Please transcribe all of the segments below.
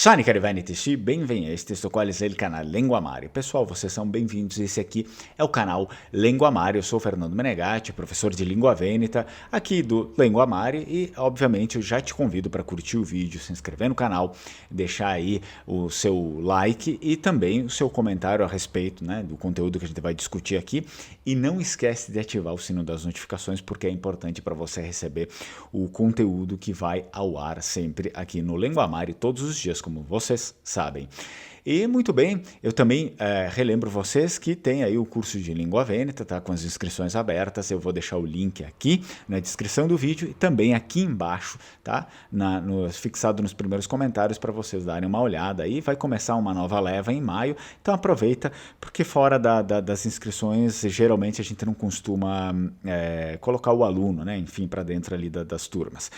Ciao cari vanitici, bem-vindos, sto quale é o canal Lengua Mari. Pessoal, vocês são bem-vindos, esse aqui é o canal Lengua Mari, eu sou o Fernando Menegatti, professor de Língua Vênita, aqui do Lengua Mari e, obviamente, eu já te convido para curtir o vídeo, se inscrever no canal, deixar aí o seu like e também o seu comentário a respeito, né, do conteúdo que a gente vai discutir aqui e não esquece de ativar o sino das notificações porque é importante para você receber o conteúdo que vai ao ar sempre aqui no Lengua Mari todos os dias, como vocês sabem. E muito bem, eu também relembro vocês que tem aí o curso de Língua Vênita, tá com as inscrições abertas, eu vou deixar o link aqui na descrição do vídeo e também aqui embaixo, tá? Fixado nos primeiros comentários para vocês darem uma olhada aí, vai começar uma nova leva em maio, então aproveita, porque fora das inscrições, geralmente a gente não costuma colocar o aluno, né, enfim, para dentro ali das turmas.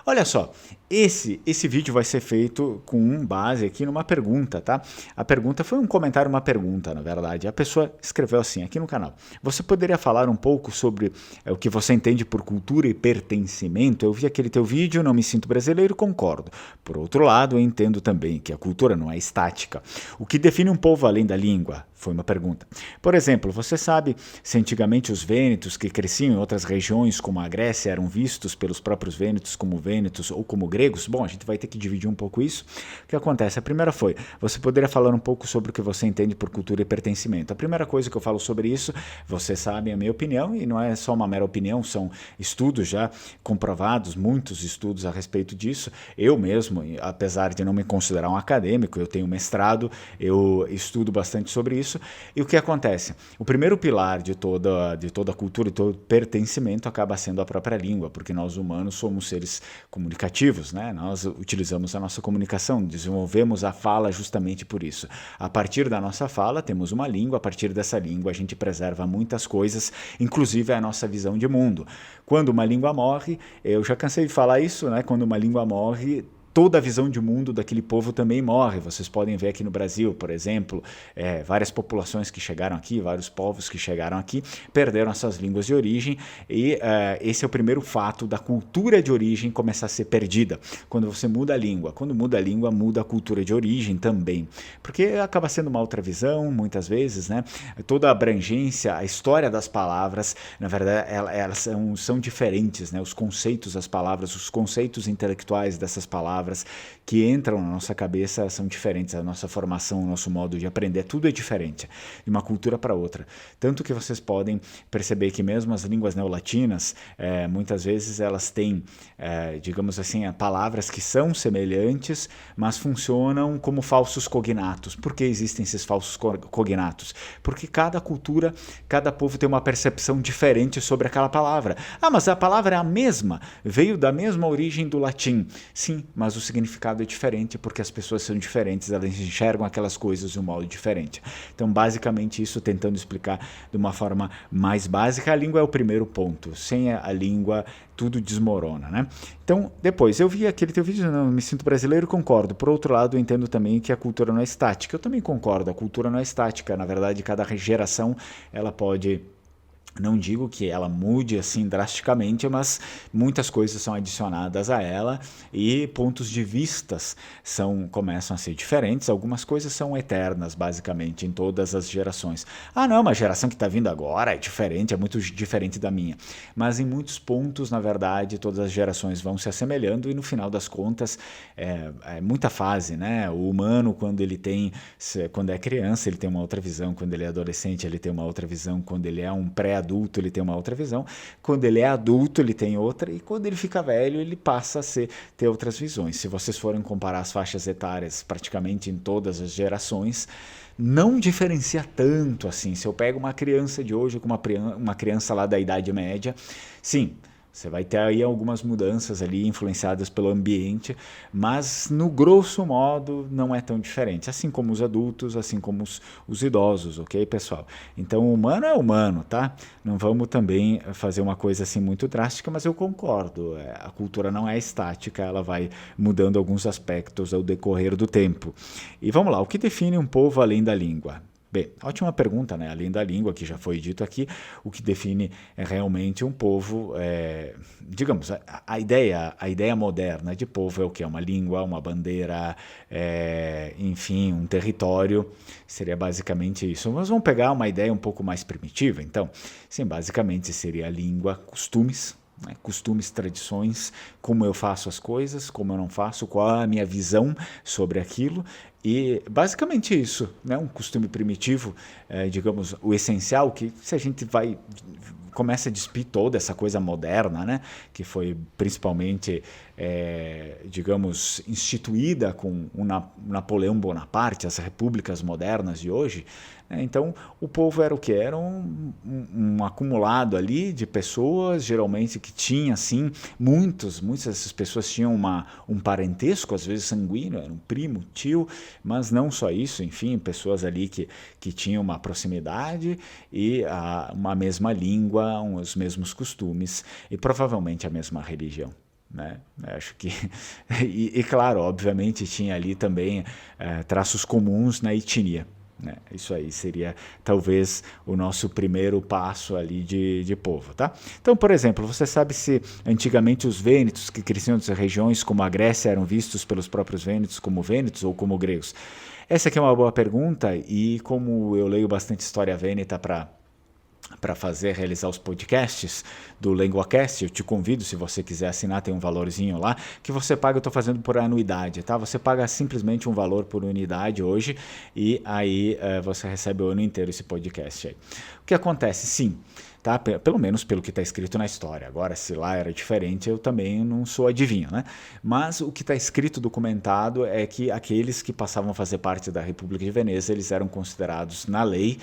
Olha só, esse vídeo vai ser feito com base aqui numa pergunta, tá? A pergunta foi um comentário, uma pergunta, na verdade. A pessoa escreveu assim, aqui no canal. Você poderia falar um pouco sobre o que você entende por cultura e pertencimento? Eu vi aquele teu vídeo, não me sinto brasileiro, concordo. Por outro lado, eu entendo também que a cultura não é estática. O que define um povo além da língua? Foi uma pergunta. Por exemplo, você sabe se antigamente os vênetos que cresciam em outras regiões, como a Grécia, eram vistos pelos próprios vênetos como vênetos ou como gregos? Bom, a gente vai ter que dividir um pouco isso. O que acontece? A primeira foi, você poderia falar um pouco sobre o que você entende por cultura e pertencimento. A primeira coisa que eu falo sobre isso, vocês sabem a minha opinião, e não é só uma mera opinião, são estudos já comprovados, muitos estudos a respeito disso. Eu mesmo, apesar de não me considerar um acadêmico, eu tenho mestrado, eu estudo bastante sobre isso. E o que acontece? O primeiro pilar de toda a cultura e todo pertencimento acaba sendo a própria língua, porque nós humanos somos seres comunicativos, né? Nós utilizamos a nossa comunicação, desenvolvemos a fala justamente por isso. A partir da nossa fala temos uma língua, a partir dessa língua a gente preserva muitas coisas, inclusive a nossa visão de mundo. Quando uma língua morre, eu já cansei de falar isso, né? Quando uma língua morre, toda a visão de mundo daquele povo também morre. Vocês podem ver aqui no Brasil, por exemplo, várias populações que chegaram aqui, vários povos que chegaram aqui, perderam as suas línguas de origem e esse é o primeiro fato da cultura de origem começar a ser perdida. Quando você muda a língua, muda a cultura de origem também, porque acaba sendo uma outra visão, muitas vezes, né? Toda a abrangência, a história das palavras, na verdade, elas são diferentes, né? Os conceitos das palavras, os conceitos intelectuais dessas palavras que entram na nossa cabeça são diferentes, a nossa formação, o nosso modo de aprender, tudo é diferente, de uma cultura para outra. Tanto que vocês podem perceber que mesmo as línguas neolatinas, muitas vezes elas têm, digamos assim, palavras que são semelhantes, mas funcionam como falsos cognatos. Por que existem esses falsos cognatos? Porque cada cultura, cada povo tem uma percepção diferente sobre aquela palavra. Ah, mas a palavra é a mesma, veio da mesma origem do latim. Sim, mas o significado é diferente porque as pessoas são diferentes, elas enxergam aquelas coisas de um modo diferente. Então, basicamente, isso tentando explicar de uma forma mais básica, a língua é o primeiro ponto. Sem a língua, tudo desmorona, né? Então, depois, eu vi aquele teu vídeo, não me sinto brasileiro, concordo. Por outro lado, eu entendo também que a cultura não é estática. Eu também concordo, a cultura não é estática. Na verdade, cada geração, ela pode... Não digo que ela mude assim drasticamente, mas muitas coisas são adicionadas a ela e pontos de vistas começam a ser diferentes. Algumas coisas são eternas, basicamente, em todas as gerações. Ah, não, uma geração que está vindo agora é diferente, é muito diferente da minha. Mas em muitos pontos, na verdade, todas as gerações vão se assemelhando e no final das contas é muita fase, né? O humano, quando é criança, ele tem uma outra visão. Quando ele é adolescente, ele tem uma outra visão. Quando ele é um pré-adulto, ele tem uma outra visão, quando ele é adulto ele tem outra e quando ele fica velho ele passa a ter outras visões. Se vocês forem comparar as faixas etárias praticamente em todas as gerações, não diferencia tanto assim. Se eu pego uma criança de hoje com uma criança lá da Idade Média, sim, você vai ter aí algumas mudanças ali influenciadas pelo ambiente, mas no grosso modo não é tão diferente, assim como os adultos, assim como os idosos, ok, pessoal? Então o humano é humano, tá? Não vamos também fazer uma coisa assim muito drástica, mas eu concordo, a cultura não é estática, ela vai mudando alguns aspectos ao decorrer do tempo. E vamos lá, o que define um povo além da língua? Bem, ótima pergunta, né? Além da língua, que já foi dito aqui, o que define realmente um povo, digamos, a ideia moderna de povo é o que? É uma língua, uma bandeira, enfim, um território, seria basicamente isso. Mas vamos pegar uma ideia um pouco mais primitiva, então, sim, basicamente seria a língua, costumes, né? Costumes, tradições, como eu faço as coisas, como eu não faço, qual a minha visão sobre aquilo. E basicamente isso, né? Um costume primitivo, digamos, o essencial, que se a gente começa a despir toda essa coisa moderna, né? Que foi principalmente, digamos, instituída com o Napoleão Bonaparte, as repúblicas modernas de hoje. Então, o povo era o que? Era um acumulado ali de pessoas, geralmente que tinha, assim, muitas dessas pessoas tinham um parentesco, às vezes sanguíneo, era um primo, tio, mas não só isso, enfim, pessoas ali que tinham uma proximidade e uma mesma língua, os mesmos costumes e provavelmente a mesma religião. Né? Acho que e claro, obviamente tinha ali também traços comuns na etnia. Né? Isso aí seria talvez o nosso primeiro passo ali de povo, tá? Então, por exemplo, você sabe se antigamente os vênetos que cresciam nessas regiões como a Grécia eram vistos pelos próprios vênetos ou como gregos? Essa aqui é uma boa pergunta e como eu leio bastante história vêneta para realizar os podcasts do LenguaCast, eu te convido, se você quiser assinar, tem um valorzinho lá, que você paga, eu estou fazendo por anuidade, tá? Você paga simplesmente um valor por unidade hoje e aí você recebe o ano inteiro esse podcast aí. O que acontece? Sim, tá? Pelo menos pelo que está escrito na história. Agora, se lá era diferente, eu também não sou adivinho, né? Mas o que está escrito, documentado, é que aqueles que passavam a fazer parte da República de Veneza, eles eram considerados na lei.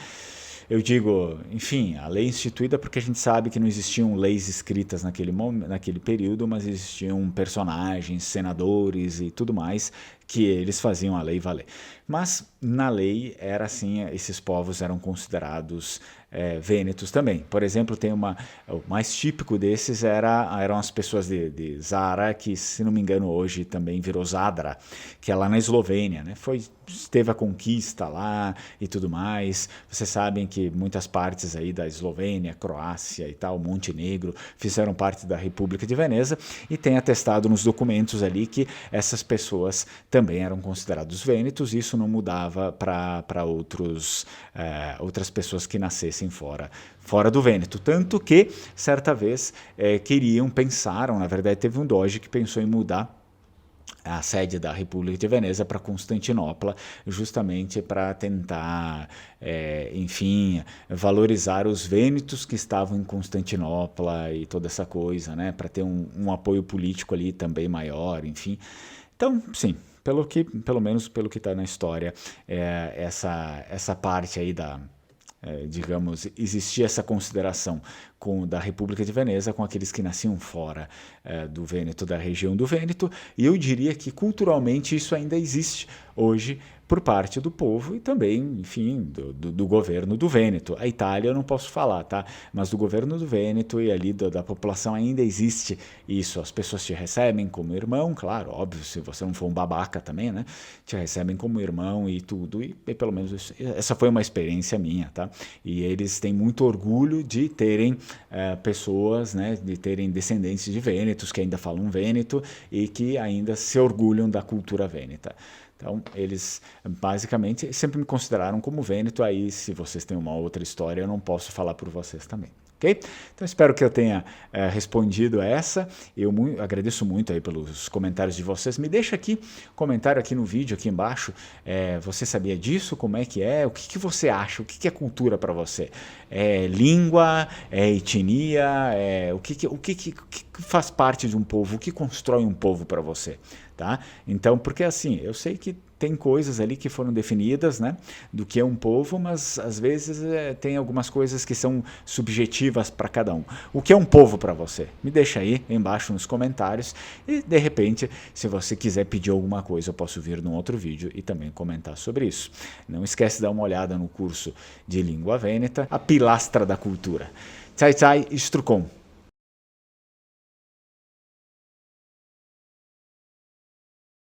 Eu digo, enfim, a lei instituída porque a gente sabe que não existiam leis escritas naquele período, mas existiam personagens, senadores e tudo mais que eles faziam a lei valer. Mas na lei era assim, esses povos eram considerados vênetos também. Por exemplo, o mais típico desses eram as pessoas de Zara, que se não me engano hoje também virou Zadra, que é lá na Eslovênia, né? Teve a conquista lá e tudo mais. Vocês sabem que muitas partes aí da Eslovênia, Croácia e tal, Montenegro, fizeram parte da República de Veneza e tem atestado nos documentos ali que essas pessoas também eram considerados vênetos. Isso não mudava para outras pessoas que nascessem fora do Vêneto. Tanto que, certa vez, pensaram, na verdade teve um doge que pensou em mudar a sede da República de Veneza para Constantinopla, justamente para tentar, enfim, valorizar os vênetos que estavam em Constantinopla e toda essa coisa, né, para ter um apoio político ali também maior, enfim. Então, sim, pelo menos pelo que está na história, essa parte aí digamos, existia essa consideração da República de Veneza com aqueles que nasciam fora do Vêneto, da região do Vêneto, e eu diria que culturalmente isso ainda existe hoje por parte do povo e também, enfim, do governo do Vêneto. A Itália eu não posso falar, tá? Mas do governo do Vêneto e ali da população ainda existe isso. As pessoas te recebem como irmão, claro, óbvio, se você não for um babaca também, né? Te recebem como irmão e tudo, e pelo menos essa foi uma experiência minha, tá? E eles têm muito orgulho de terem pessoas, né, de terem descendentes de vênetos que ainda falam vêneto e que ainda se orgulham da cultura vêneta. Então, eles basicamente sempre me consideraram como vêneto. Aí, se vocês têm uma outra história, eu não posso falar por vocês também. Ok? Então, espero que eu tenha respondido a essa. Eu agradeço muito aí pelos comentários de vocês. Me deixa aqui comentário aqui no vídeo, aqui embaixo. Você sabia disso? Como é que é? O que você acha? O que é cultura para você? É língua? É etnia? O que faz parte de um povo? O que constrói um povo para você? Tá? Então, porque assim, eu sei que tem coisas ali que foram definidas, né, do que é um povo, mas às vezes tem algumas coisas que são subjetivas para cada um. O que é um povo para você? Me deixa aí embaixo nos comentários e, de repente, se você quiser pedir alguma coisa, eu posso vir num outro vídeo e também comentar sobre isso. Não esquece de dar uma olhada no curso de Língua Vêneta, a pilastra da cultura. Tsai tsai, Strucon.